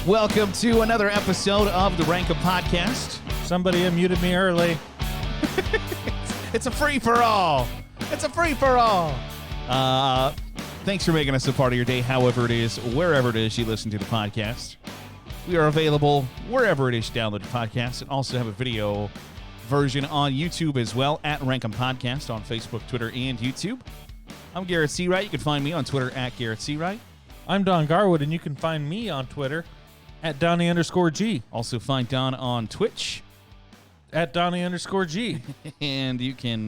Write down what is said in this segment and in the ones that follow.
Welcome to another episode of the Rank 'Em Podcast. Somebody unmuted me early. It's a free-for-all. It's a free-for-all. Thanks for making us a part of your day, however it is, wherever it is you listen to the podcast. We are available wherever it is you download the podcast, and also have a video version on YouTube as well, at Rank 'Em Podcast on Facebook, Twitter, and YouTube. I'm Garrett Seawright. You can find me on Twitter at Garrett Seawright. I'm Don Garwood, and you can find me on Twitter at Donnie_G. Also find Don on Twitch. At Donnie_G. And you can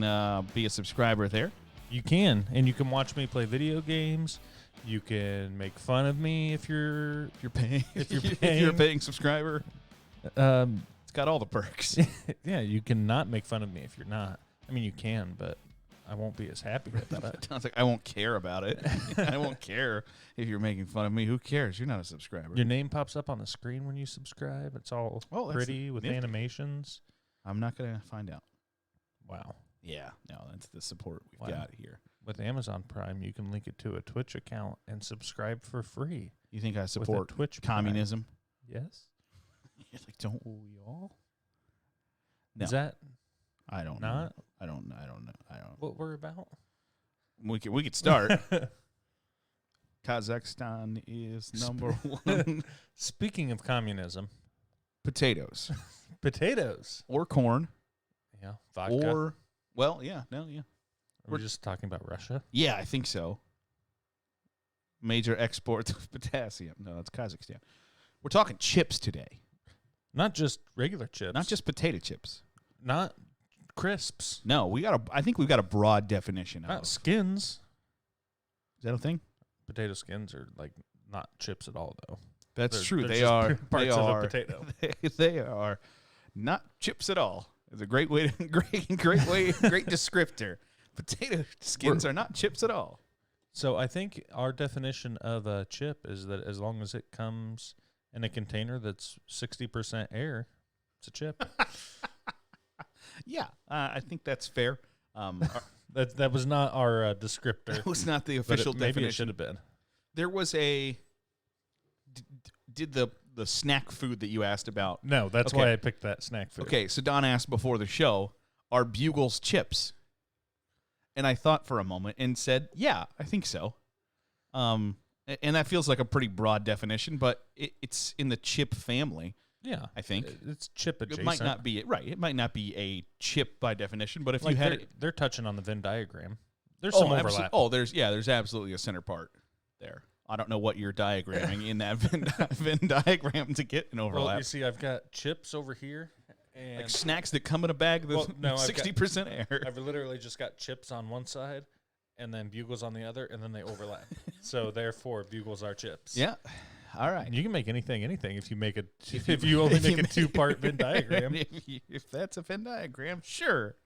be a subscriber there. You can, and you can watch me play video games. You can make fun of me if you're paying. If you're If paying. you're a paying subscriber. It's got all the perks. Yeah, you cannot make fun of me if you're not. I mean, you can, but I won't be as happy about it. Sounds like I won't care about it. I won't care if you're making fun of me. Who cares? You're not a subscriber. Your name pops up on the screen when you subscribe. It's all that's pretty with nifty. animations. I'm not going to find out. Wow. Yeah, no, that's the support we've Wow. got here. With Amazon Prime, you can link it to a Twitch account and subscribe for free. You think I With a support Twitch communism? Prime. Yes. It's like, don't we all? No, Is that I don't know. not I don't know. what we're about? We could start. Kazakhstan is number one. Speaking of communism, Potatoes potatoes. or corn Yeah. Vodka. or yeah. we're just talking about Russia. Yeah, I think so. Major export of potassium. No, that's Kazakhstan. We're talking chips today, Not just regular chips. not just potato chips. not crisps. No, I think we've got a broad definition of. Not skins. Is that a thing? Potato skins are like not chips at all, though. That's They're- true. they're They just are parts they of a are, potato. They are not chips at all. It's a great way to great descriptor. Potato skins are not chips at all. So I think our definition of a chip is that as long as it comes in a container that's 60% air, it's a chip. Yeah, I think that's fair. That was not our descriptor. That was not the but official maybe it definition. should have been. There was a. Did the snack food that you asked about? No, that's Okay. why I picked that snack food. Okay, so Don asked before the show, "Are Bugles chips?" And I thought for a moment and said, "Yeah, I think so." And that feels like a pretty broad definition, but it's in the chip family. Yeah, I think it's chip adjacent. it might not be right. It might not be a chip by definition, but if Like you had they're touching on the Venn diagram. There's some overlap. There's absolutely a center part there. I don't know what you're diagramming in that Venn diagram to get an overlap. Well, you see, I've got chips over here, and Like snacks that come in a bag that's Well, no, I've got- 60% air. I've literally just got chips on one side, and then Bugles on the other, and then they overlap. So therefore, Bugles are chips. Yeah. All right. And you can make anything if you make a if you only make a 2-part Venn diagram. If that's a Venn diagram, sure.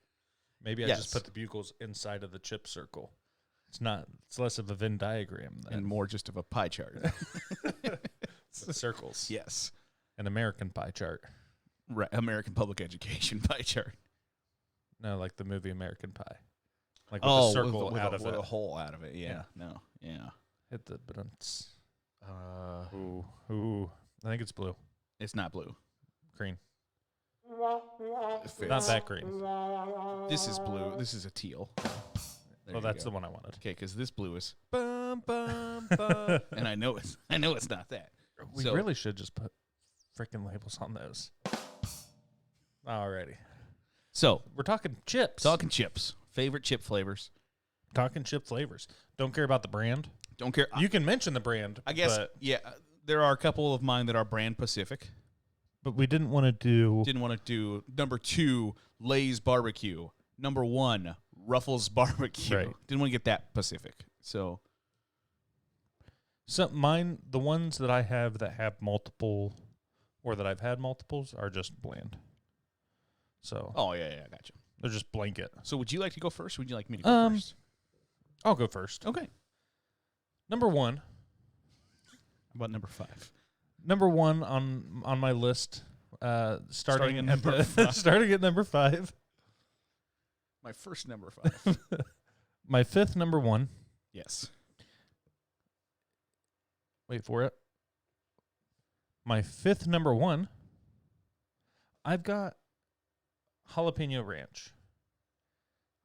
Maybe I Yes. just put the Bugles inside of the chip circle. It's less of a Venn diagram And than more just of a pie chart. the circles. Yes. An American pie chart. Right. American public education pie chart. No, like the movie American Pie. Like with the circle with out of with it. a hole out of it. Yeah. Yeah. No. Yeah. Hit the buttons. Ooh. I think it's blue. It's not blue. Green. Fair. Not that green. This is blue. This is a teal. There Oh, you that's go. the one I wanted. Okay, because this blue is bum bum bum, and I know it's not that. We So- really should just put freaking labels on those. Alrighty. So We're talking chips. talking chips, favorite chip flavors. Talking chip flavors. Don't care about the brand. Don't care. You can mention the brand. I guess But, yeah. There are a couple of mine that are brand specific. but we didn't want to do. Didn't want to do number 2, Lay's barbecue. Number 1, Ruffles barbecue. Right. Didn't want to get that specific. So The ones that I have that have multiple, or that I've had multiples, are just bland. So yeah, gotcha. they're just blanket. So would you like to go first? Or would you like me to go first? I'll go first. Okay. Number 1. How about number 5? Number 1 on my list. Starting at at number 5. starting at number 5. My first number 5. My 5th number 1. Yes. Wait for it. My fifth number one, I've got jalapeno ranch.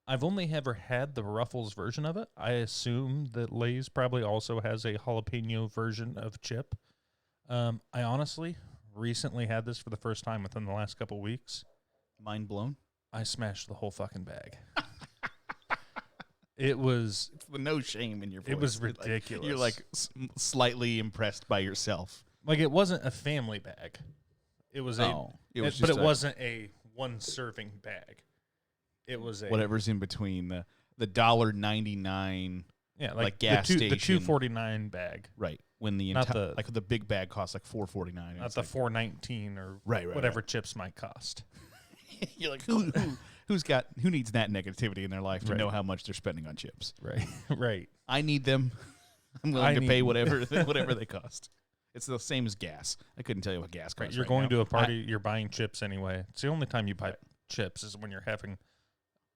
I've only ever had the Ruffles version of it. I assume that Lay's probably also has a jalapeno version of chip. I honestly recently had this for the first time within the last couple weeks. Mind blown? I smashed the whole fucking bag. It was... It's the no shame in your voice. It was ridiculous. You're like slightly impressed by yourself. Like, it wasn't a family bag. It was but it wasn't a one-serving bag. It was a... Whatever's in between the $1.99 like gas station. The $2.49 bag. Right. When the like the big bag costs like $4.49. Not the $4.19 or whatever chips might cost. You're like, who needs that negativity in their life to know how much they're spending on chips? Right. Right. I need them. I'm willing to pay whatever they cost. It's the same as gas. I couldn't tell you what gas costs. You're going to a party, you're buying chips anyway. It's the only time you buy chips is when you're having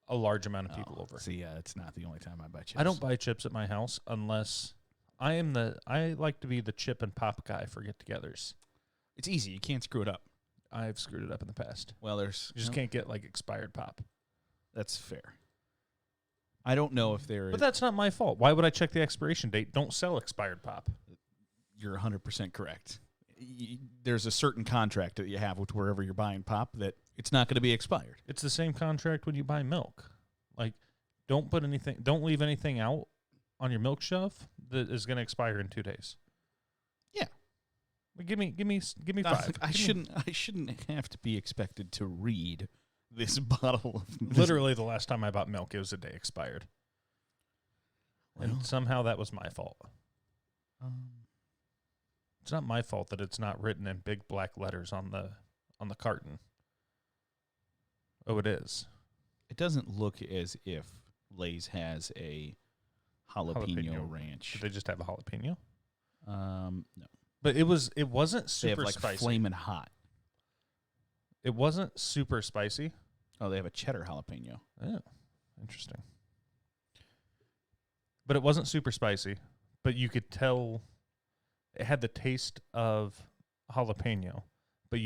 a large amount of people over. See, it's not the only time I buy chips. I don't buy chips at my house unless I like to be the chip and pop guy for get-togethers. It's easy. You can't screw it up. I've screwed it up in the past. Well, you just can't get like expired pop. That's fair. I don't know if But that's not my fault. Why would I check the expiration date? Don't sell expired pop. You're 100% correct. There's a certain contract that you have with wherever you're buying pop that it's not going to be expired. It's the same contract when you buy milk. Like, don't leave anything out on your milk shelf that is going to expire in 2 days. Yeah. But give me 5. I shouldn't have to be expected to read this bottle of Literally the last time I bought milk, it was a day expired. And somehow that was my fault. It's not my fault that it's not written in big black letters on the carton. Oh, it is. It doesn't look as if Lay's has a jalapeno ranch. Did they just have a jalapeno? No. But it wasn't super they have spicy. Flamin' hot. It wasn't super spicy. Oh, they have a cheddar jalapeno. Oh, interesting. But it wasn't super spicy. But you could tell it had the taste of jalapeno, but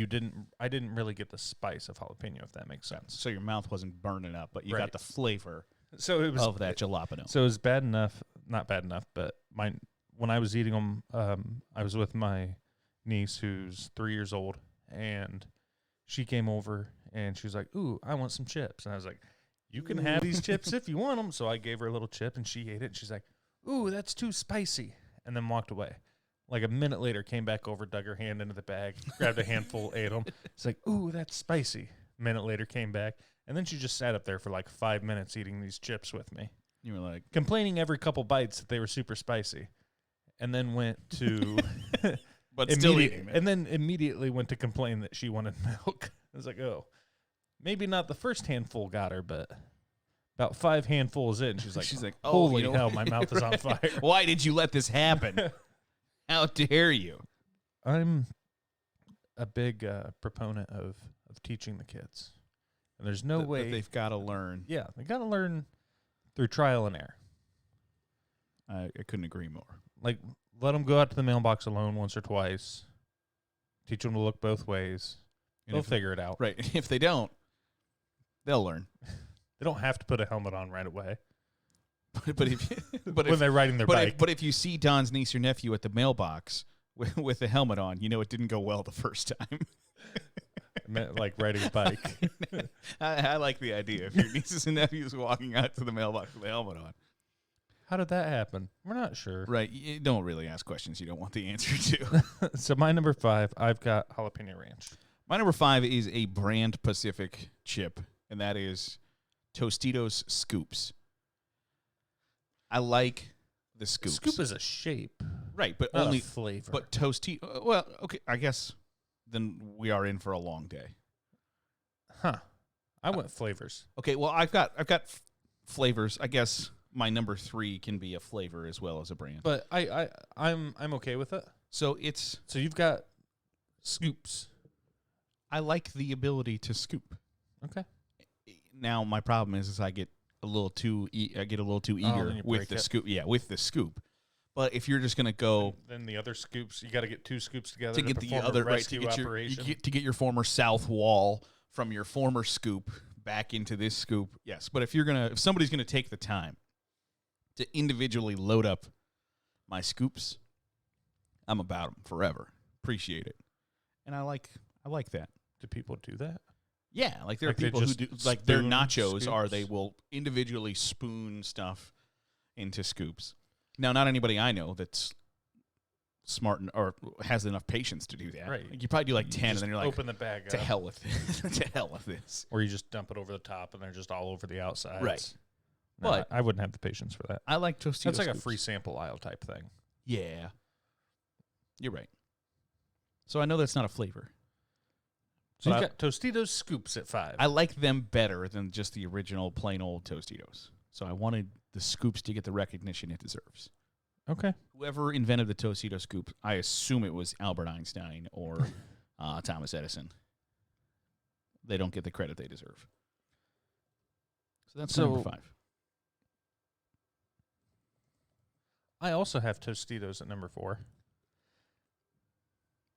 I didn't really get the spice of jalapeno, if that makes sense. So your mouth wasn't burning up, but you got the flavor of that jalapeno. So it was bad enough, not bad enough, but when I was eating them, I was with my niece who's 3 years old, and she came over and she was like, "Ooh, I want some chips." And I was like, "You can have these chips if you want them." So I gave her a little chip and she ate it. And she's like, "Ooh, that's too spicy," and then walked away. Like a minute later, came back over, dug her hand into the bag, grabbed a handful, ate them. It's like, "Ooh, that's spicy." A minute later, came back, and then she just sat up there for like 5 minutes eating these chips with me. You were like complaining every couple bites that they were super spicy, and then went to, but still eating them. And then immediately went to complain that she wanted milk. I was like, oh, maybe not the first handful got her, but about 5 handfuls in, she's like, oh, holy hell, my mouth is on fire. Why did you let this happen? How dare you? I'm a big proponent of teaching the kids. And there's no way. That they've got to learn. Yeah, they got to learn through trial and error. I couldn't agree more. Like, let them go out to the mailbox alone once or twice. Teach them to look both ways. They'll figure it out. Right. If they don't, they'll learn. They don't have to put a helmet on right away. But when they're riding their bike. But if you see Don's niece or nephew at the mailbox with the helmet on, you know it didn't go well the first time. I meant like riding a bike. I like the idea. If your nieces and nephews walking out to the mailbox with a helmet on. How did that happen? We're not sure. Right. You don't really ask questions you don't want the answer to. So my number 5, I've got jalapeno ranch. My number 5 is a brand Pacific chip, and that is Tostitos Scoops. I like the Scoops. Scoop is a shape. Right, but not only a flavor. But well, okay, I guess then we are in for a long day. Huh. I went flavors. Okay, well, I've got flavors. I guess my number 3 can be a flavor as well as a brand. But I'm okay with it. So you've got Scoops. I like the ability to scoop. Okay. Now my problem is I get a little too eager with the scoop. Yeah, with the scoop. But if you're just gonna go Then the other scoops, you got to get 2 scoops together to get the perform a other right to rescue get operation. to get your former south wall from your former scoop back into this scoop, yes. But if somebody's gonna take the time to individually load up my scoops, I'm about them forever. Appreciate it, and I like that. Do people do that? Yeah, like there Like are they people who just do like their spoon nachos are scoops? they will individually spoon stuff into scoops. Now, not anybody I know that's smart or has enough patience to do that. Right. Like, you probably do like 10, and just then you're like, open the bag to up. hell with this. To hell with this. Or you just dump it over the top and they're just all over the outside. Right. No, But- I wouldn't have the patience for that. I like Tostitos. That's like a scoops. free sample aisle type thing. Yeah. You're right. So I know that's not a flavor. So But you've got Tostitos scoops at 5. I like them better than just the original plain old Tostitos. So I wanted the scoops to get the recognition it deserves. Okay. Whoever invented the Tostito scoop, I assume it was Albert Einstein or Thomas Edison. They don't get the credit they deserve. So that's number 5. I also have Tostitos at number 4.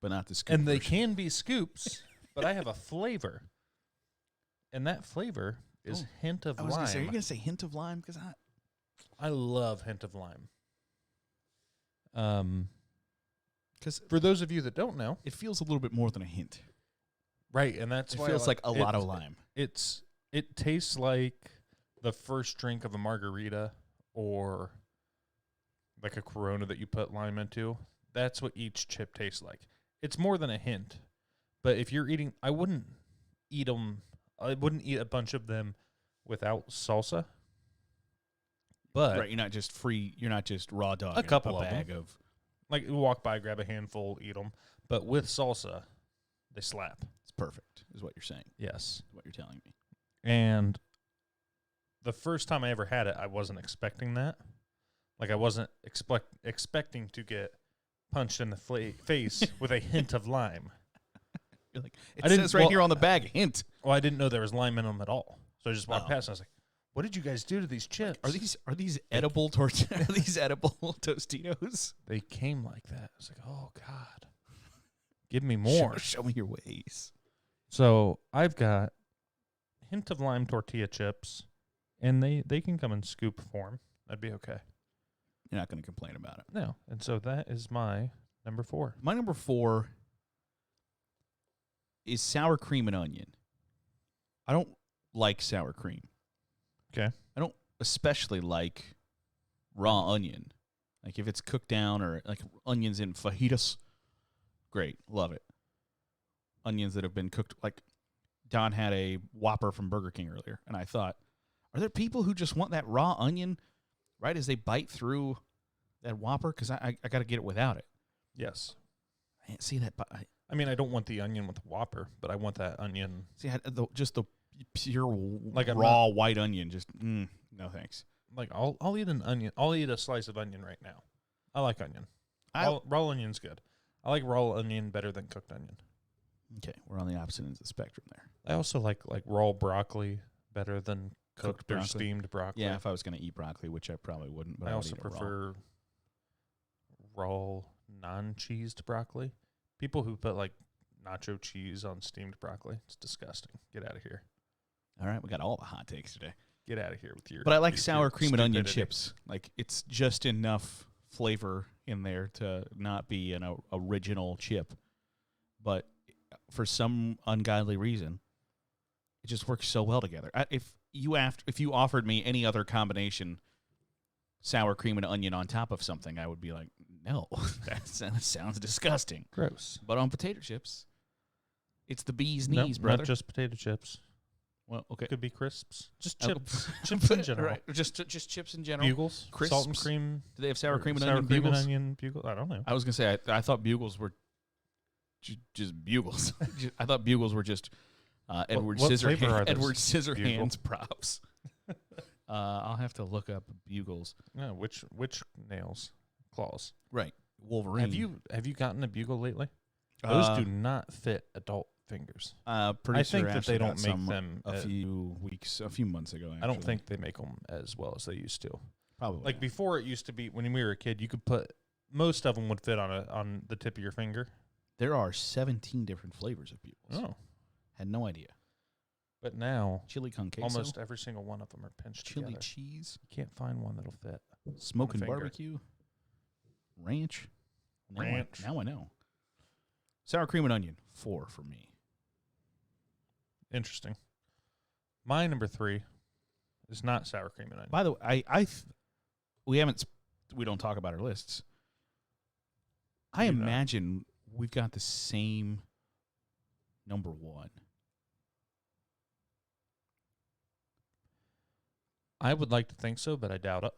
But not the scoop. And they version. can be scoops, but I have a flavor. And that flavor is hint of I was lime. going to say, are you going to say hint of lime? Because I love hint of lime. because For those of you that don't know, it feels a little bit more than a hint. right, and that's It why feels like a lot of lime. It tastes like the first drink of a margarita or like a Corona that you put lime into. That's what each chip tastes like. It's more than a hint. But if you're eating, I wouldn't eat them. I wouldn't eat a bunch of them without salsa. But Right, you're not just raw dog. A couple a of bag of like you walk by, grab a handful, eat them. But with salsa, they slap. it's perfect, is what you're saying. Yes. What you're telling me. And the first time I ever had it, I wasn't expecting that. Like I wasn't expecting to get punched in the face with a hint of lime. You're like, I it didn't- says right well, here on the bag, hint. Well, I didn't know there was lime in them at all. So I just walked Oh. past and I was like, what did you guys do to these chips? Are these edible tortillas? Are these edible Tostitos? They came like that. I was like, oh, God. Give me more. Show me your ways. So I've got hint of lime tortilla chips, and they can come in scoop form. That'd be okay. You're not going to complain about it. No. And so that is my number 4. My number 4 is sour cream and onion. I don't like sour cream. Okay. I don't especially like raw onion. Like if it's cooked down or like onions in fajitas, great, love it. Onions that have been cooked, like Don had a Whopper from Burger King earlier, and I thought, are there people who just want that raw onion right as they bite through that Whopper? Because I got to get it without it. Yes. I can't see that. I mean, I don't want the onion with the Whopper, but I want that onion. See, just the pure Like I'm raw white onion. Just no thanks. Like I'll eat an onion. I'll eat a slice of onion right now. I like onion. Raw onion's good. I like raw onion better than cooked onion. Okay, we're on the opposite ends of the spectrum there. I also like raw broccoli better than cooked or broccoli. steamed broccoli. Yeah, if I was going to eat broccoli, which I probably wouldn't. But I would also eat it raw. prefer raw non-cheesed broccoli. People who put like nacho cheese on steamed broccoli, it's disgusting. Get out of here. All right, we got all the hot takes today. Get out of here with your. But I like your sour cream and onion stupidity. chips. Like it's just enough flavor in there to not be an original chip. But for some ungodly reason, it just works so well together. If you offered me any other combination, sour cream and onion on top of something, I would be like, no, that sounds disgusting. Gross. But on potato chips, it's the bee's No, knees, brother. not just potato chips. Well, okay. Could be crisps. Just Oh, chips. Chips in general. Right. Just chips in general. Bugles. Salt and Crisps. cream. Do they have sour or cream and sour onion cream bugles? and onion bugles. I don't know. I was gonna say I thought bugles were just bugles. I thought bugles were just Edward what flavor are those? Edward Scissorhands Bugle? props. I'll have to look up bugles. No, which nails? Claws. Right, Wolverine. Have you gotten a bugle lately? Those do not fit adult fingers. I think that they don't make them a few months ago. I don't actually. think they make them as well as they used to. Probably. Like before, it used to be when we were a kid, you could put most of them would fit on the tip of your finger. There are 17 different flavors of Bugles. Oh, Had no idea. but now Chili con queso. almost every single one of them are pinched chili together. cheese. You can't find one that'll fit. Smoking finger. barbecue. Ranch. Ranch. Now I know. Sour cream and onion. 4 for me. Interesting. My number 3 is not sour cream and onion. By the way, we don't talk about our lists. I We do not. imagine we've got the same number 1. I would like to think so, but I doubt it.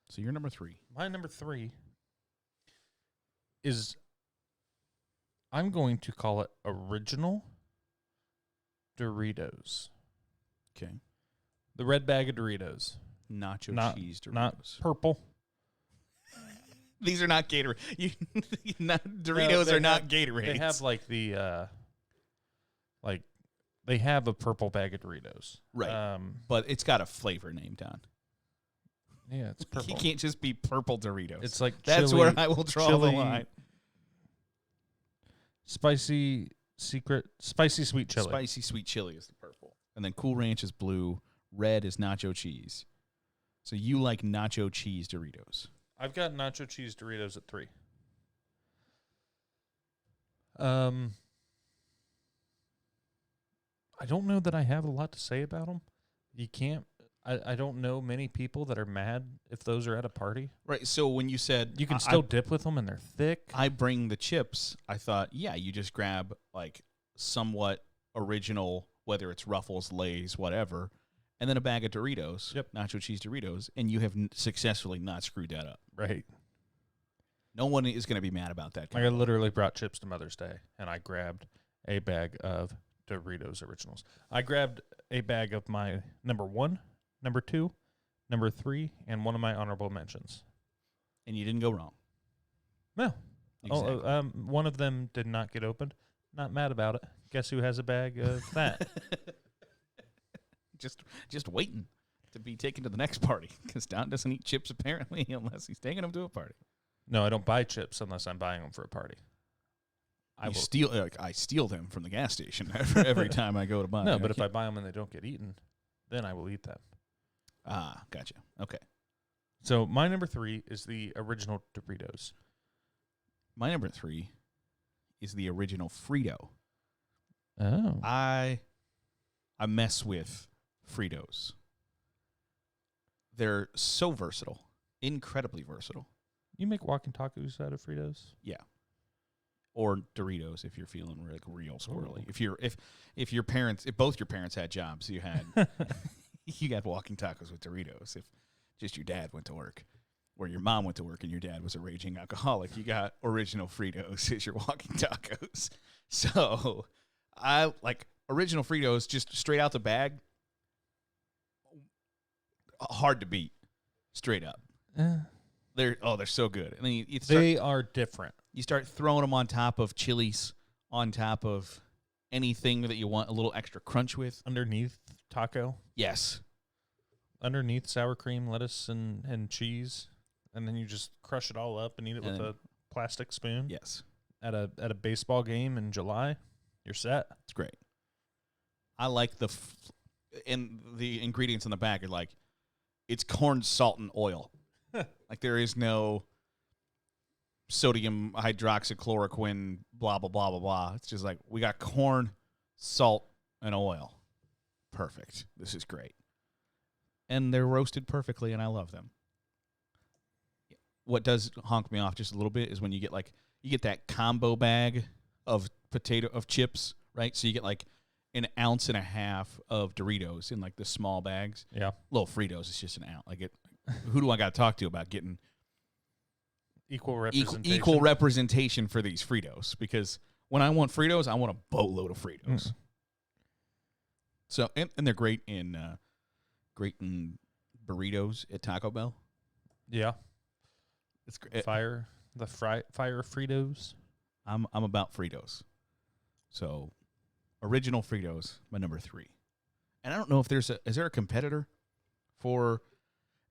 So you're number 3. My number 3 is, I'm going to call it original Doritos. Okay. The red bag of Doritos. Nacho Not- cheese Doritos. Not purple. These are not Gatorade. Doritos they are not have- Gatorades. They have like the, they have a purple bag of Doritos. Right. But it's got a flavor named on. Yeah, it's purple. You can't just be purple Doritos. It's like That's chili, where I will draw the chili, line. Spicy sweet chili. Spicy sweet chili is the purple. And then Cool Ranch is blue. Red is nacho cheese. So you like nacho cheese Doritos. I've got nacho cheese Doritos at 3. I don't know that I have a lot to say about them. You can't. I don't know many people that are mad if those are at a party. Right. So when you said You can still dip with them and they're thick. I bring the chips, I thought, yeah, you just grab like somewhat original, whether it's Ruffles, Lay's, whatever, and then a bag of Doritos, Yep. nacho cheese Doritos, and you have successfully not screwed that up. Right. No one is going to be mad about that. Like I literally brought chips to Mother's Day and I grabbed a bag of Doritos Originals. I grabbed a bag of my number 1, number 2, number 3, and one of my honorable mentions. And you didn't go wrong. No. Exactly. One of them did not get opened. Not mad about it. Guess who has a bag of that? just waiting to be taken to the next party because Don doesn't eat chips apparently unless he's taking them to a party. No, I don't buy chips unless I'm buying them for a party. I steal them from the gas station every time I go to buy. No, but if I buy them and they don't get eaten, then I will eat them. Gotcha. Okay. So my number 3 is the original Doritos. My number 3 is the original Frito. Oh. I mess with Fritos. They're so versatile, incredibly versatile. You make walking tacos out of Fritos? Yeah. Or Doritos if you're feeling like real squirrely. Ooh. If both your parents had jobs, you had you got walking tacos with Doritos. If just your dad went to work, or your mom went to work and your dad was a raging alcoholic, you got original Fritos as your walking tacos. So I like original Fritos just straight out the bag. Hard to beat, straight up. They're so good. I mean, They are different. you start throwing them on top of chilies, on top of anything that you want a little extra crunch with. Underneath taco, Yes. underneath sour cream, lettuce, and cheese, and then you just crush it all up and eat it with And- a plastic spoon. Yes. At a baseball game in July, you're set. It's great. I like and the ingredients on the back are like, it's corn, salt, and oil. Like there is no sodium hydroxychloroquine, blah, blah, blah, blah, blah. It's just like, we got corn, salt, and oil. Perfect. This is great. And they're roasted perfectly, and I love them. What does honk me off just a little bit is when you get that combo bag of chips, right? So you get like an ounce and a half of Doritos in like the small bags. Yeah. Little Fritos is just an ounce. Who do I got to talk to about getting Equal representation. equal representation for these Fritos? Because when I want Fritos, I want a boatload of Fritos. Mm. So and they're great in burritos at Taco Bell. Yeah. It's great. Fire Fritos. I'm about Fritos. So original Fritos, my number 3. And I don't know if is there a competitor for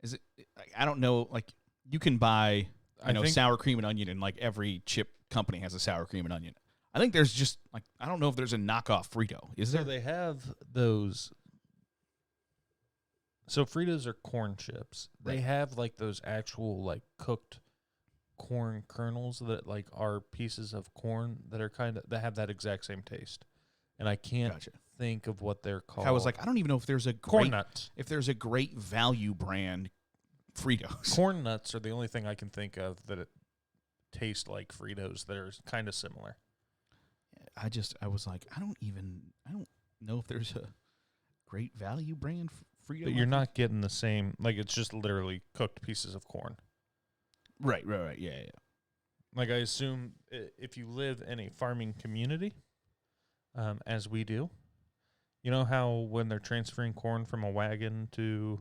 Is it? I don't know. Like you can buy, I think sour cream and onion, and like every chip company has a sour cream and onion. I think there's just like I don't know if there's a knockoff Frito. Is so there? they have those. So Fritos are corn chips. They Right. have like those actual like cooked corn kernels that like are pieces of corn that are that have that exact same taste. And I can't Gotcha. think of what they're called. I was like, I don't even know if there's a corn great, nuts. if there's a great value brand Fritos. Corn nuts are the only thing I can think of that it taste like Fritos that are kind of similar. I was like, I don't know if there's a great value brand Frito. But you're not getting the same, like it's just literally cooked pieces of corn. Right. Yeah. Like I assume if you live in a farming community, as we do, you know how when they're transferring corn from a wagon to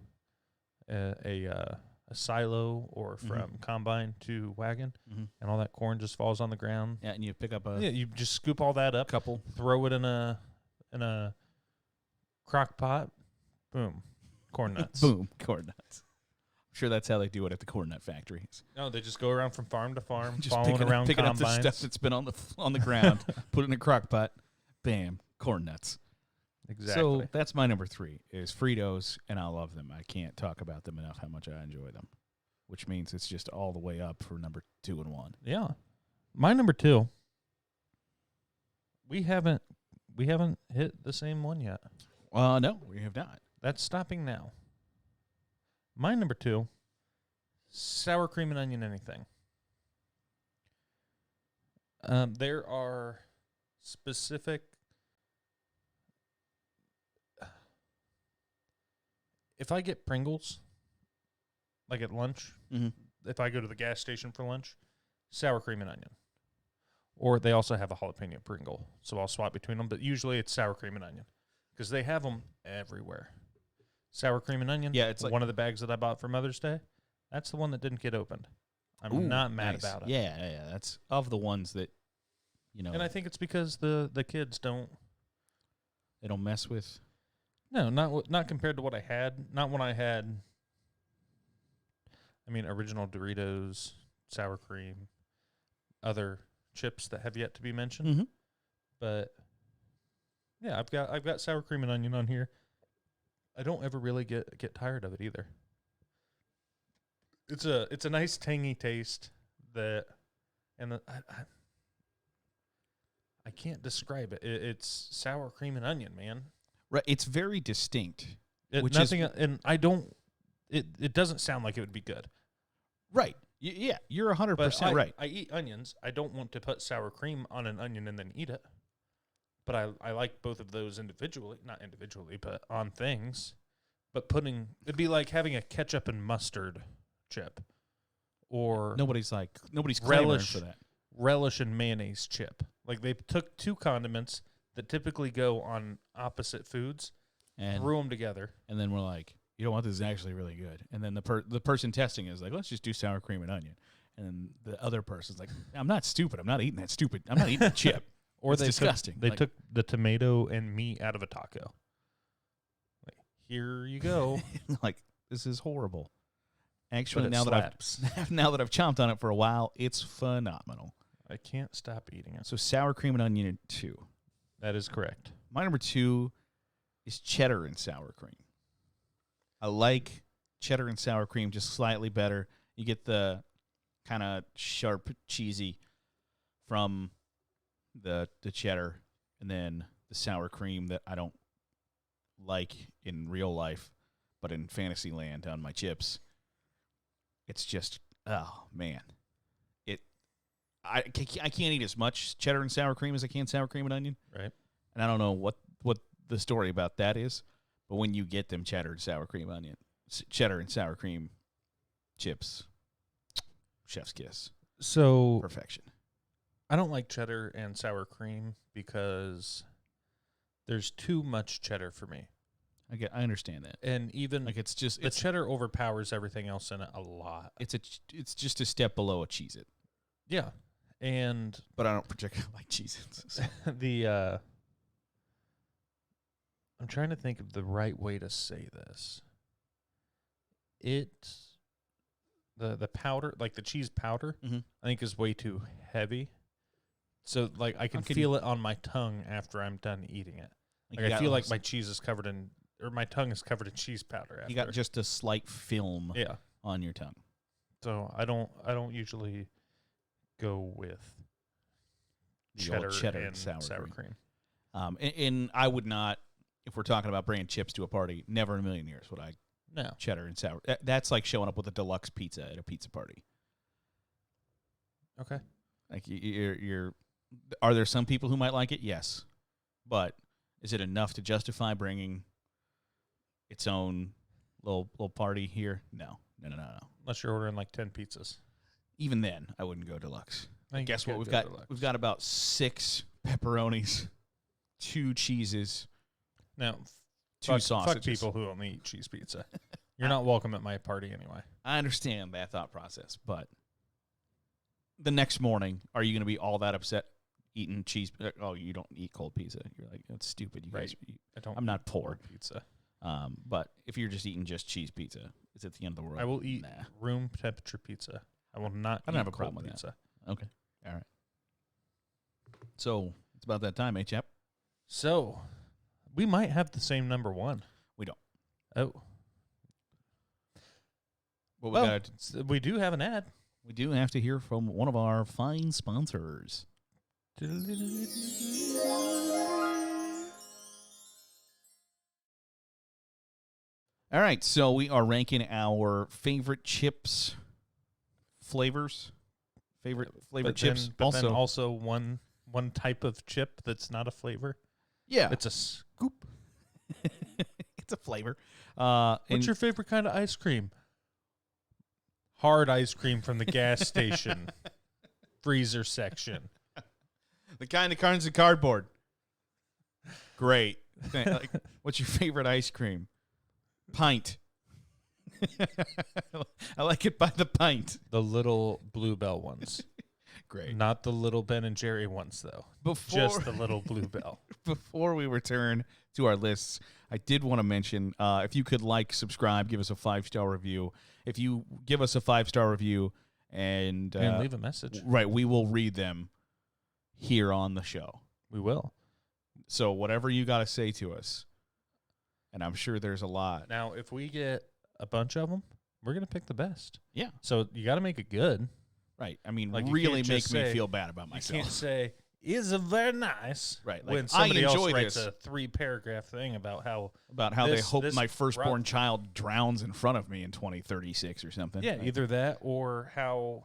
a silo or from combine to wagon, and all that corn just falls on the ground. Yeah, and you pick up a You just scoop all that up, couple. throw it in a crock pot, boom, corn nuts. Boom, corn nuts. I'm sure that's how they do it at the corn nut factories. No, they just go around from farm to farm, Just following around picking up combines. the stuff that's been on the ground, put it in a crock pot, bam, corn nuts. Exactly. So that's my number 3 is Fritos, and I love them. I can't talk about them enough how much I enjoy them, which means it's just all the way up for number 2 and 1. Yeah. My number 2. We haven't hit the same one yet. No, we have not. That's stopping now. My number 2, sour cream and onion anything. There are specific. If I get Pringles, like at lunch, if I go to the gas station for lunch, sour cream and onion. Or they also have a jalapeno Pringle, so I'll swap between them. But usually it's sour cream and onion because they have them everywhere. Sour cream and onion. Yeah, it's like one of the bags that I bought for Mother's Day. That's the one that didn't get opened. I'm not mad nice. about it. Yeah. That's of the ones that, And I think it's because the kids don't. they don't mess with. No, not compared to what I had. Not when I had. I mean, original Doritos, sour cream, other chips that have yet to be mentioned. But yeah, I've got sour cream and onion on here. I don't ever really get tired of it either. It's a nice tangy taste that, and I can't describe it. It's sour cream and onion, man. Right, it's very distinct. And I don't. It doesn't sound like it would be good. Right. Yeah, you're 100% right. I eat onions. I don't want to put sour cream on an onion and then eat it. But I like both of those individually. Not individually, but on things. But it'd be like having a ketchup and mustard chip. Or Nobody's clamoring for that. Relish and mayonnaise chip. Like they took two condiments that typically go on opposite foods and threw them together. And then we're like, you know what, this is actually really good. And then the person testing is like, let's just do sour cream and onion. And then the other person's like, I'm not stupid. I'm not eating that stupid. I'm not eating the chip. Or it's disgusting. They took the tomato and meat out of a taco. Like, here you go. Like, this is horrible. Actually, But now slaps. that I've chomped on it for a while, it's phenomenal. I can't stop eating it. So sour cream and onion 2. That is correct. My number 2 is cheddar and sour cream. I like cheddar and sour cream just slightly better. You get the kind of sharp, cheesy from the cheddar, and then the sour cream that I don't like in real life, but in fantasy land on my chips. It's just, oh man, I can't eat as much cheddar and sour cream as I can sour cream and onion. Right. And I don't know what the story about that is, but when you get them cheddar and sour cream chips, chef's kiss. So Perfection. I don't like cheddar and sour cream because there's too much cheddar for me. I understand that. And even Like it's just the cheddar overpowers everything else in it a lot. it's just a step below a Cheez-It. Yeah. And But I don't particularly like Cheez-Its. I'm trying to think of the right way to say this. the powder, like the cheese powder, Mhm. I think is way too heavy. So like I can Okay. feel it on my tongue after I'm done eating it. Like I feel like my cheese is covered in, or my tongue is covered in cheese powder after. you got just a slight film yeah. on your tongue. So I don't usually go with The old cheddar and and sour cream. And I would not, if we're talking about bringing chips to a party, never in a million years would I No. cheddar and sour. That's like showing up with a deluxe pizza at a pizza party. Okay. Like you're are there some people who might like it? Yes. But is it enough to justify bringing its own little party here? No. Unless you're ordering like 10 pizzas. Even then, I wouldn't go deluxe. I think Guess you what? could We've go got deluxe. we've got about 6 pepperonis, 2 cheeses, Now, 2 fuck sausages. people who only eat cheese pizza. You're not welcome at my party anyway. I understand that thought process, but the next morning, are you going to be all that upset eating cheese? Oh, you don't eat cold pizza. You're like, that's stupid. You guys, I'm not poor. Pizza. But if you're just eating just cheese pizza, it's at the end of the world. I will eat Nah. room temperature pizza. I will not. I don't eat have a cold problem with pizza. Okay. All right. So it's about that time, chap? So we might have the same number one. We don't. Oh, Well, well, we do have an ad. we do have to hear from one of our fine sponsors. All right, so we are ranking our favorite chips, flavors, favorite flavored chips. But then also one type of chip that's not a flavor. yeah, It's a scoop. it's a flavor. What's your favorite kind of ice cream? Hard ice cream from the gas station, freezer section. the kind that comes in cardboard? Great. Like, what's your favorite ice cream? Pint. I like it by the pint. The little Bluebell ones. Great. Not the little Ben and Jerry ones, though. Just the little Bluebell. Before we return to our lists, I did want to mention if you could subscribe, give us a 5-star review. If you give us a 5-star review and leave a message. right, we will read them here on the show. We will. So whatever you got to say to us, and I'm sure there's a lot. Now, if we get a bunch of them, we're going to pick the best. Yeah. So you got to make it good. Right. I mean, Like, you really can't make just me say- feel bad about You myself. can't say, is it very nice? Right, like, When I somebody else enjoy writes this. a 3-paragraph thing about how, About how they this- hope this my firstborn rotten- child drowns in front of me in 2036 or something. yeah, Right. either that or how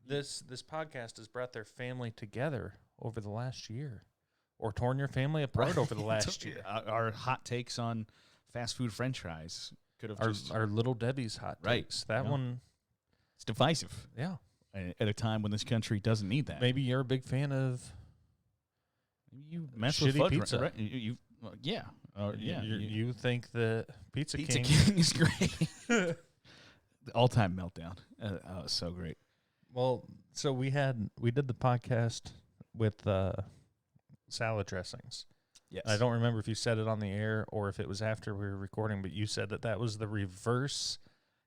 this podcast has brought their family together over the last year or torn your family apart over the last year. Our hot takes on fast food French fries could have just Our Little Debbie's hot Right, takes. That yeah. one, it's divisive yeah. at a time when this country doesn't need that. Maybe you're a big fan of You mess with shitty fudge, pizza. right? Well, yeah, yeah. You think that Pizza Pizza King. King is great. The all-time meltdown. Oh, it's so great. Well, so we did the podcast with salad dressings. Yes, I don't remember if you said it on the air or if it was after we were recording, but you said that was the reverse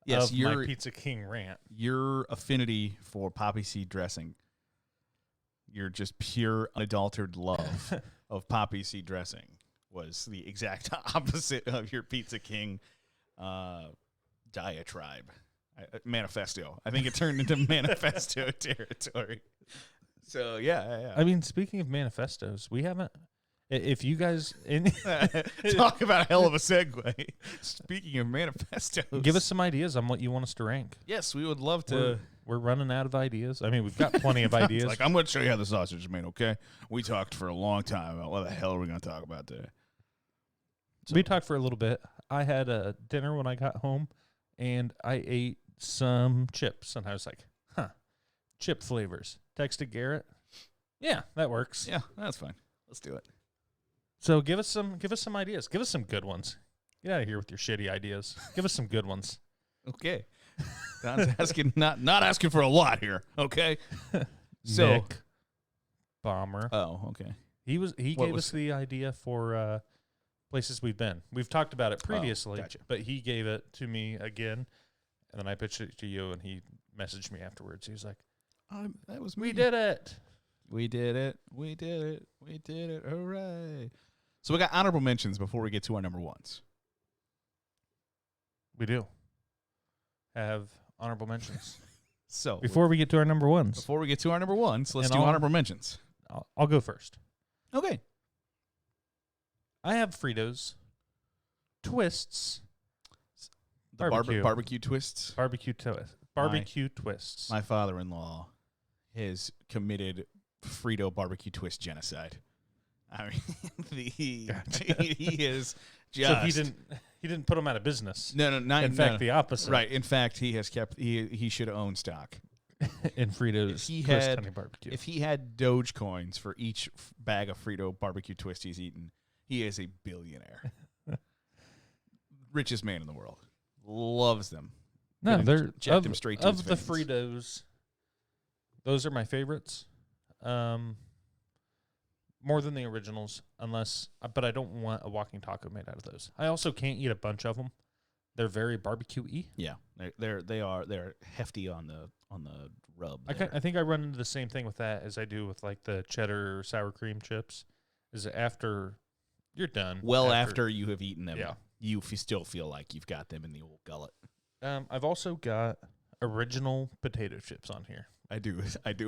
Yes, of my Pizza King rant. Your affinity for poppy seed dressing, your just pure unadulterated love of poppy seed dressing was the exact opposite of your Pizza King diatribe. Manifesto. I think it turned into manifesto territory. So, yeah. I mean, speaking of manifestos, we haven't. If you guys Talk about a hell of a segue. Speaking of manifestos. give us some ideas on what you want us to rank. Yes, we would love to. We're running out of ideas. I mean, we've got plenty of ideas. Like, I'm going to show you how the sausage is made, okay? We talked for a long time about what the hell are we going to talk about today. We talked for a little bit. I had a dinner when I got home, and I ate some chips, and I was like, chip flavors. Texted Garrett. Yeah, that works. Yeah, that's fine. Let's do it. So give us some ideas. Give us some good ones. Get out of here with your shitty ideas. Give us some good ones. Okay. Don's asking, not asking for a lot here, okay? So, Nick Bomber. oh, okay. He What gave was- us the idea for places we've been. We've talked about it previously, gotcha. but he gave it to me again, and then I pitched it to you, and he messaged me afterwards. He was like, That was "We did it." We did it. We did it. We did it. Hooray. So we got honorable mentions before we get to our number ones. We do have honorable mentions. So Before we get to our number ones, before we get to our number ones, let's And do I'll- honorable mentions. I'll go first. Okay. I have Fritos, Twists, The barbecue twists. barbecue twists. My father-in-law has committed Frito barbecue twist genocide. I mean, he is just. So he didn't put them out of business. No, not In fact, the opposite. Right. In fact, he has kept. He should own stock. In Fritos, If he twist had- honey barbecue. If he had Doge coins for each bag of Frito barbecue twist he's eaten, he is a billionaire. Richest man in the world. Loves them. No, Could've they're jacked him straight to his of the veins. Fritos. Those are my favorites. More than the originals, but I don't want a walking taco made out of those. I also can't eat a bunch of them. They're very barbecue-y. Yeah, they're hefty on the rub. I think I run into the same thing with that as I do with like the cheddar or sour cream chips. Is after you're done. After you have eaten them, Yeah. you still feel like you've got them in the old gullet. I've also got original potato chips on here. I do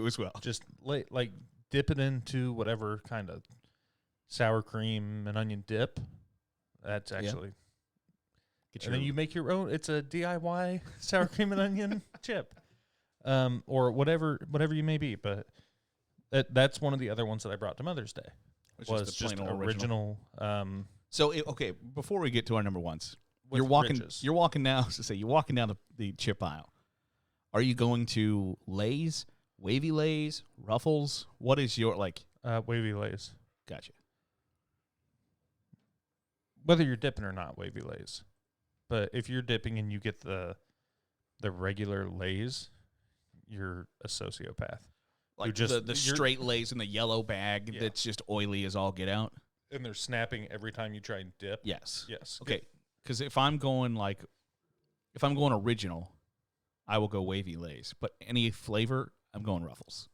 as well. Just like dip it into whatever kind of sour cream and onion dip. That's actually. And then you make your own. It's a DIY sour cream and onion chip, or whatever you may be. But that's one of the other ones that I brought to Mother's Day. Was just original. So okay, before we get to our number ones, with you're walking. Riches. You're walking down. You're walking down the chip aisle. Are you going to Lay's, Wavy Lay's, Ruffles? What is your Wavy Lays. Gotcha. Whether you're dipping or not, Wavy Lays. But if you're dipping and you get the regular Lays, you're a sociopath. Like just- the you're- straight Lay's in the yellow bag Yeah. that's just oily as all get out. And they're snapping every time you try and dip. Yes. Yes. Okay. Because if I'm going original, I will go Wavy Lay's. But any flavor, I'm going Ruffles.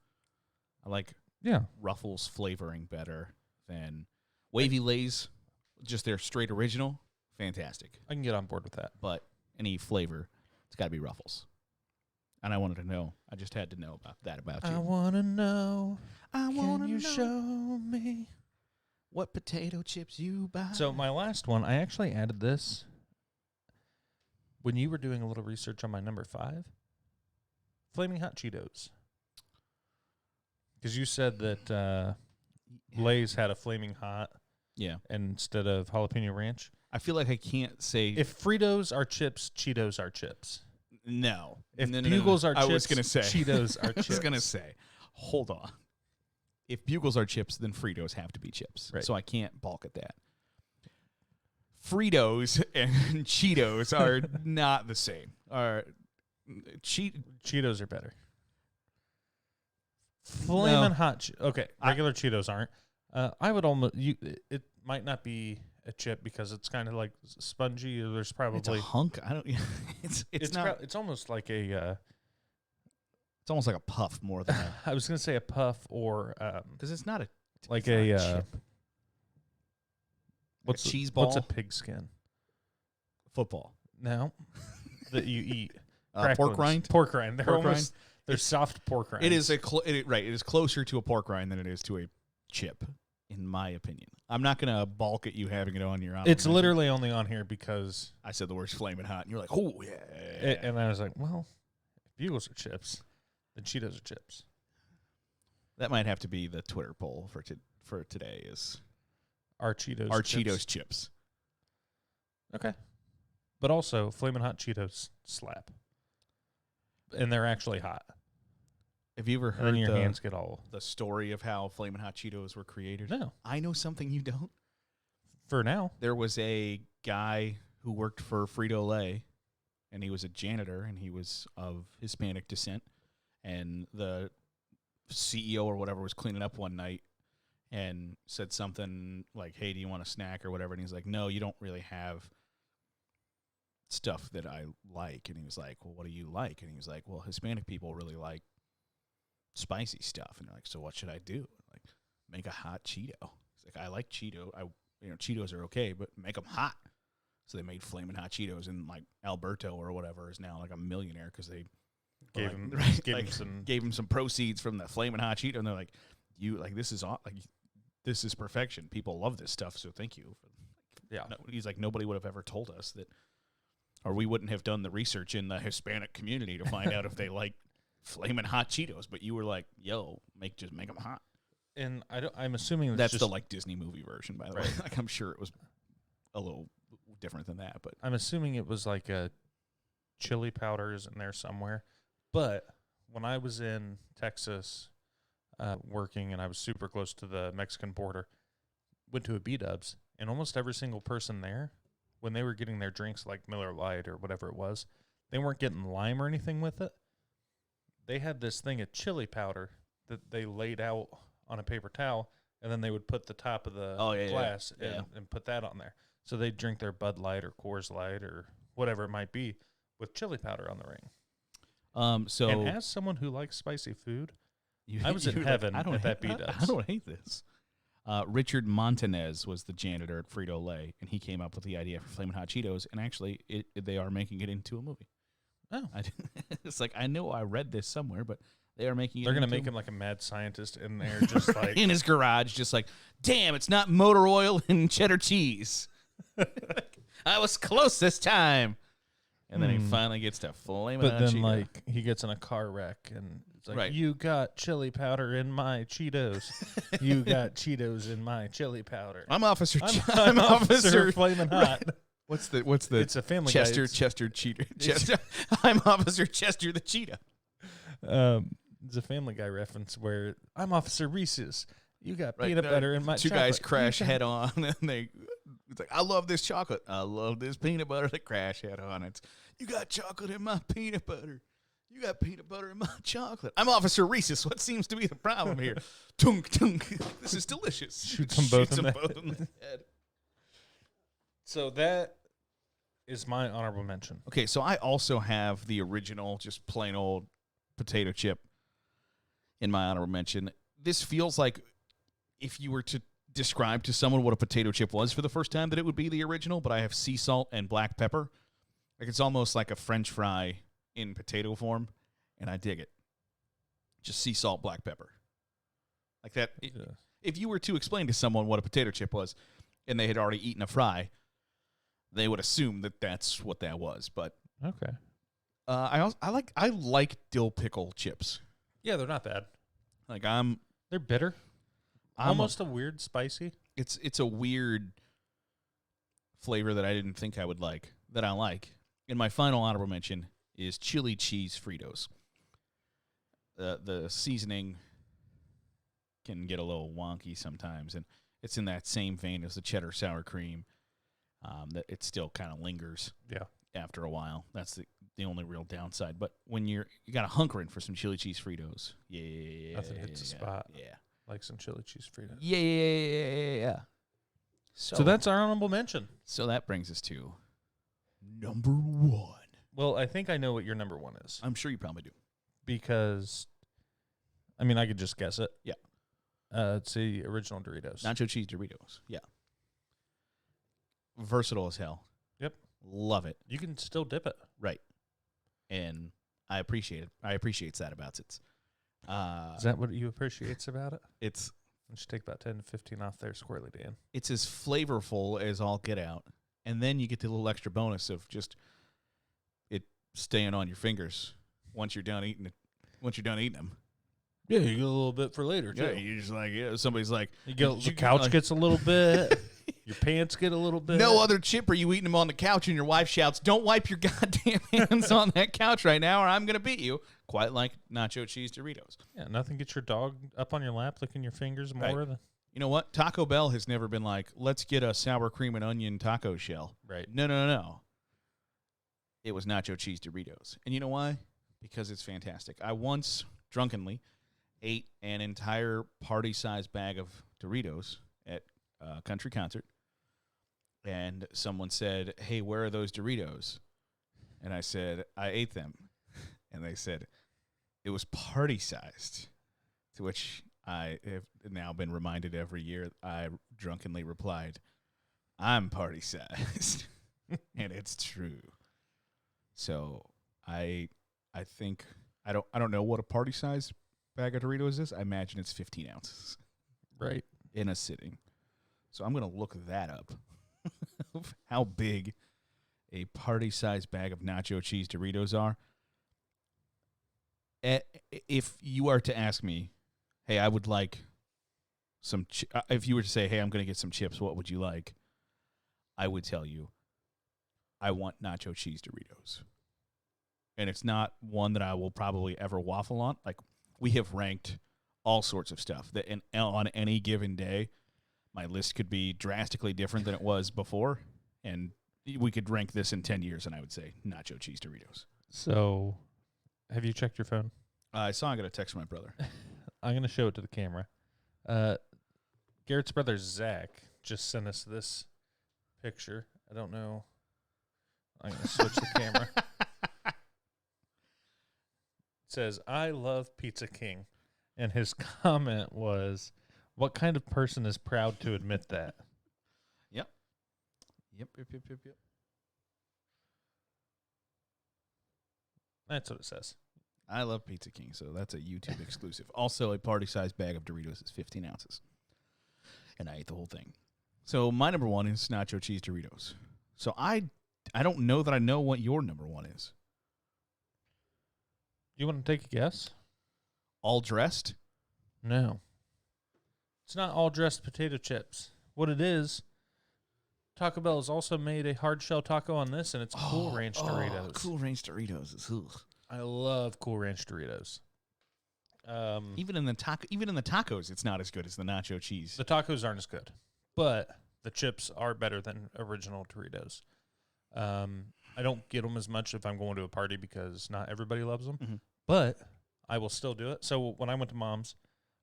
I like Yeah. Ruffles flavoring better than Wavy Lay's. Just their straight original, fantastic. I can get on board with that. But any flavor, it's got to be Ruffles. And I wanted to know. I just had to know about I you. want to know. I Can you show me? what potato chips you buy. So my last one, I actually added this when you were doing a little research on my number 5. Flaming Hot Cheetos. Because you said that Lay's had a Flaming Hot Yeah. instead of jalapeno ranch. I feel like I can't say If Fritos are chips, Cheetos are chips. no. If No. Bugles are chips, I was gonna say Cheetos are I chips. was gonna say, hold on. If Bugles are chips, then Fritos have to be chips. Right. So I can't balk at that. Fritos and Cheetos are not the same. Cheetos are better. Flamin' hot. Okay, regular Cheetos aren't. I would almost. It might not be a chip because it's kind of like spongy. There's It's probably a hunk. I don't. It's not. It's almost like a. It's almost like a puff more than a. I was gonna say a puff or Because it's not a. like it's not a chip. what's cheese What's a ball? pig skin? Football. No, that you eat. Pork Cracked ones. rind. Pork rind. They're Pork almost. They're soft pork rinds. It is right. It is closer to a pork rind than it is to a chip, in my opinion. I'm not gonna balk at you having it on your. It's literally only on here because. I said the words "flaming hot," and you're like, "Oh yeah." And I was like, well, if Bugles are chips, then Cheetos are chips. That might have to be the Twitter poll for today. Is Are Cheetos our chips? Cheetos chips? Okay. But also, Flamin' Hot Cheetos slap. And they're actually hot. Have you ever And then heard your hands get all... the story of how flaming hot Cheetos were created? No. I know something you don't. For now. There was a guy who worked for Frito-Lay, and he was a janitor, and he was of Hispanic descent. And the CEO or whatever was cleaning up one night, and said something like, hey, do you want a snack or whatever? And he's like, no, you don't really have stuff that I like. And he was like, well, what do you like? And he was like, well, Hispanic people really like spicy stuff. And they're like, so what should I do? Like, make a hot Cheeto. He's like, I like Cheeto. Cheetos are okay, but make them hot. So they made Flamin' Hot Cheetos, and like Alberto or whatever is now like a millionaire because they gave him some proceeds from the Flamin' Hot Cheeto, and they're like, this is perfection. People love this stuff, so thank you. Yeah, he's like, nobody would have ever told us that, or we wouldn't have done the research in the Hispanic community to find out if they like Flamin' Hot Cheetos. But you were like, yo, just make them hot. And I'm assuming that's the like Disney movie version, by the way. Like, I'm sure it was a little different than that, but I'm assuming it was like a chili powder is in there somewhere. But when I was in Texas working, and I was super close to the Mexican border, went to a B-Dubs, and almost every single person there, when they were getting their drinks like Miller Lite or whatever it was, they weren't getting lime or anything with it. They had this thing of chili powder that they laid out on a paper towel, and then they would put the top of the glass and put that on there. So they'd drink their Bud Light or Coors Light or whatever it might be with chili powder on the ring. And as someone who likes spicy food, I was in heaven at that B-Dubs. I don't hate this. Richard Montanez was the janitor at Frito-Lay, and he came up with the idea for Flamin' Hot Cheetos, and actually they are making it into a movie. Oh. It's like, I know I read this somewhere, but they are making it They're going to make him like a mad scientist in there, just like... in his garage, just like, damn, it's not motor oil and cheddar cheese. I was close this time. And then he finally gets to Flamin' Hot Cheetos. But then, like, he gets in a car wreck, and it's like, you got chili powder in my Cheetos. You got Cheetos in my chili powder. I'm Officer I'm Officer Flamin' Hot. What's the? It's a Family Chester Guy. Chester Cheetah. Chester. I'm Officer Chester the Cheetah. It's a Family Guy reference where I'm Officer Reese's. You got peanut butter in my two chocolate. Guys crash head on, and it's like, I love this chocolate. I love this peanut butter. They crash head on. It's, you got chocolate in my peanut butter. You got peanut butter in my chocolate. I'm Officer Reese's. What seems to be the problem here? Tunk, tunk. This is delicious. Shoots them both in the head. So that is my honorable mention. Okay, so I also have the original, just plain old potato chip in my honorable mention. This feels like if you were to describe to someone what a potato chip was for the first time, that it would be the original, but I have sea salt and black pepper. Like, it's almost like a French fry in potato form, and I dig it. Just sea salt, black pepper. Like that. If you were to explain to someone what a potato chip was, and they had already eaten a fry, they would assume that that's what that was. But okay, I like dill pickle chips. Yeah, they're not bad. Like, they're bitter. Almost a weird spicy. It's a weird flavor that I didn't think I would like, that I like. And my final honorable mention is chili cheese Fritos. The seasoning can get a little wonky sometimes, and it's in that same vein as the cheddar sour cream. That it still kind of lingers. Yeah. After a while, that's the only real downside. But when you got to hunkering for some chili cheese Fritos, nothing hits the spot. Yeah. Like some chili cheese Fritos. Yeah. So that's our honorable mention. So that brings us to number one. Well, I think I know what your number one is. I'm sure you probably do. Because, I mean, I could just guess it. Yeah. It's the original Doritos. Nacho cheese Doritos. Yeah. Versatile as hell. Yep. Love it. You can still dip it. Right. And I appreciate it. I appreciate that about it. Is that what you appreciates about it? It's... I should take about 10 to 15 off there, Squirrely Dan. It's as flavorful as all get out. And then you get the little extra bonus of just it staying on your fingers once you're done eating it. Once you're done eating them. Yeah, you get a little bit for later, too. Yeah, you're just like, somebody's like... The couch gets a little bit. Your pants get a little bit. No other chip are you eating them on the couch, and your wife shouts, don't wipe your goddamn hands on that couch right now or I'm going to beat you. Quite like nacho cheese Doritos. Yeah, nothing gets your dog up on your lap licking your fingers more right. than... You know what? Taco Bell has never been like, let's get a sour cream and onion taco shell. Right. No. It was nacho cheese Doritos. And you know why? Because it's fantastic. I once drunkenly ate an entire party-sized bag of Doritos at a country concert, and someone said, "Hey, where are those Doritos?" And I said, "I ate them." And they said, "It was party sized." To which I have now been reminded every year. I drunkenly replied, "I'm party sized." And it's true. So I think I don't know what a party size bag of Doritos is. I imagine it's 15 ounces. Right. In a sitting. So I'm gonna look that up. How big a party size bag of nacho cheese Doritos are. If you are to ask me, hey, I would like some. If you were to say, hey, I'm going to get some chips, what would you like? I would tell you, I want nacho cheese Doritos. And it's not one that I will probably ever waffle on. Like, we have ranked all sorts of stuff that on any given day, my list could be drastically different than it was before. And we could rank this in 10 years, and I would say nacho cheese Doritos. So, have you checked your phone? I saw I got a text from my brother. I'm going to show it to the camera. Garrett's brother, Zach, just sent us this picture. I don't know. I'm going to switch the camera. It says, "I love Pizza King." And his comment was, "What kind of person is proud to admit that?" Yep. That's what it says. I love Pizza King, so that's a YouTube exclusive. Also, a party-sized bag of Doritos is 15 ounces. And I ate the whole thing. So my number one is nacho cheese Doritos. So I don't know that I know what your number one is. You want to take a guess? All dressed? No. It's not all dressed potato chips. What it is, Taco Bell has also made a hard shell taco on this, and it's Cool Ranch Doritos. Cool Ranch Doritos is I love Cool Ranch Doritos. even in the tacos, it's not as good as the nacho cheese. The tacos aren't as good, but the chips are better than original Doritos. I don't get them as much if I'm going to a party because not everybody loves them, Mm-hmm. but I will still do it. So when I went to Mom's,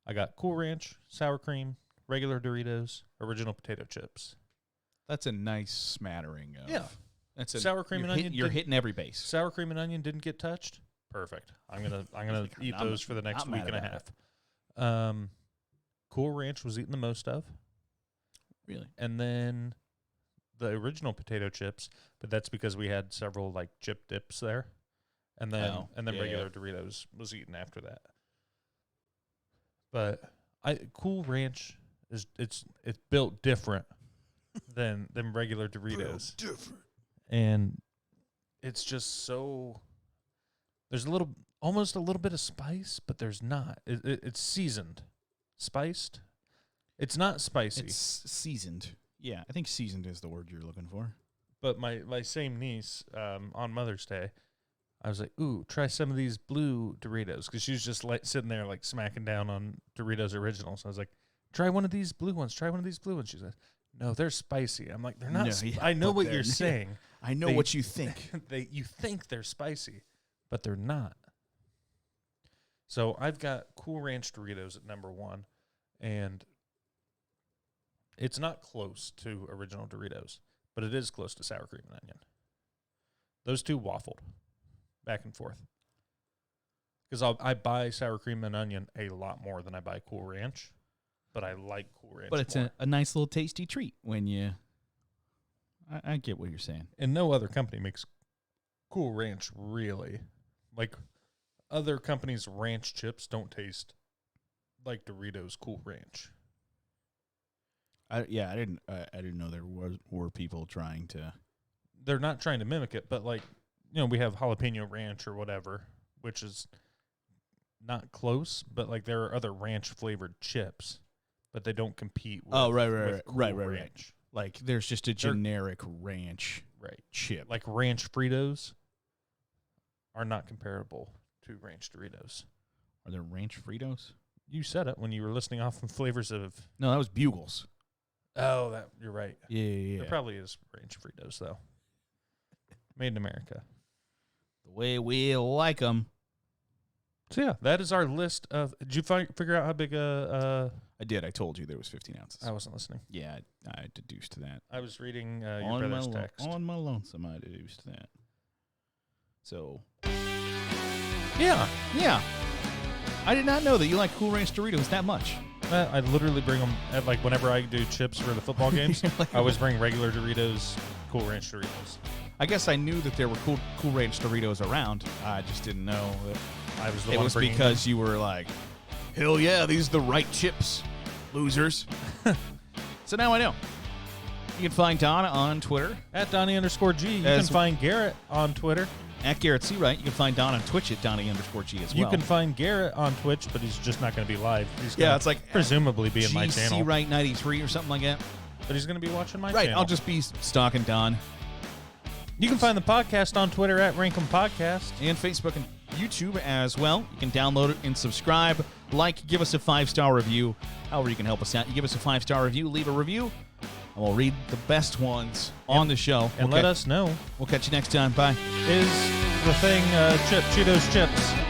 I got Cool Ranch, sour cream, regular Doritos, original potato chips. That's a nice smattering of. Yeah. That's sour cream and onion. You're hitting every base. Sour cream and onion didn't get touched. Perfect. I'm gonna eat those for the next week and a half. Cool Ranch was eating the most of. Really? And then the original potato chips, but that's because we had several like chip dips there. And then regular Doritos was eaten after that. But Cool Ranch it's built different than regular Doritos. Different. And it's just so there's almost a little bit of spice, but there's not. It's seasoned. Spiced? It's not spicy. It's seasoned. Yeah, I think seasoned is the word you're looking for. But my same niece, on Mother's Day, I was like, "Ooh, try some of these blue Doritos," because she was just sitting there like smacking down on Doritos Originals. I was like, "Try one of these blue ones. Try one of these blue ones." She's like, "No, they're spicy." I'm like, "They're not. I know what you're saying. I know what you think. You think they're spicy, but they're not." So I've got Cool Ranch Doritos at number one, and it's not close to original Doritos, but it is close to sour cream and onion. Those two waffled back and forth. Because I buy sour cream and onion a lot more than I buy Cool Ranch, but I like Cool Ranch But it's more. a nice little tasty treat when you... I get what you're saying. And no other company makes Cool Ranch, really. Like, other companies' ranch chips don't taste like Doritos Cool Ranch. I didn't know there were people trying to... They're not trying to mimic it, but like, we have jalapeno ranch or whatever, which is not close, but like there are other ranch flavored chips, but they don't compete with right. Ranch. Like there's just a generic ranch chip. Like ranch Fritos are not comparable to ranch Doritos. Are there ranch Fritos? You said it when you were listing off some flavors of... No, that was Bugles. Oh, you're right. Yeah. There probably is ranch Fritos, though. Made in America. The way we like them. So, yeah, that is our list of... Did you figure out how big a I did. I told you there was 15 ounces. I wasn't listening. Yeah, I deduced that. I was reading your brother's text. On my lonesome, I deduced that. So, Yeah. I did not know that you like Cool Ranch Doritos that much. I literally bring them at, like, whenever I do chips for the football games. I always bring regular Doritos, Cool Ranch Doritos. I guess I knew that there were Cool Ranch Doritos around. I just didn't know that I was the it one was bringing because you were like, hell yeah, these are the right chips, losers. So now I know. You can find Donna on Twitter. at Donnie_G. You can find Garrett on Twitter. At Garrett Seawright. You can find Don on Twitch at Donnie_G as well. You can find Garrett on Twitch, but he's just not going to be live. He's gonna it's like presumably be in my channel. Seawright 93 or something like that. But he's going to be watching my Right, channel. I'll just be stalking Don. You can find the podcast on Twitter at Rankum Podcast. And Facebook and YouTube as well. You can download it and subscribe. Like, give us a 5-star review. However you can help us out. You give us a 5-star review, leave a review, and we'll read the best ones on the show. And let us know. We'll catch you next time. Bye. Is the thing Cheetos chips?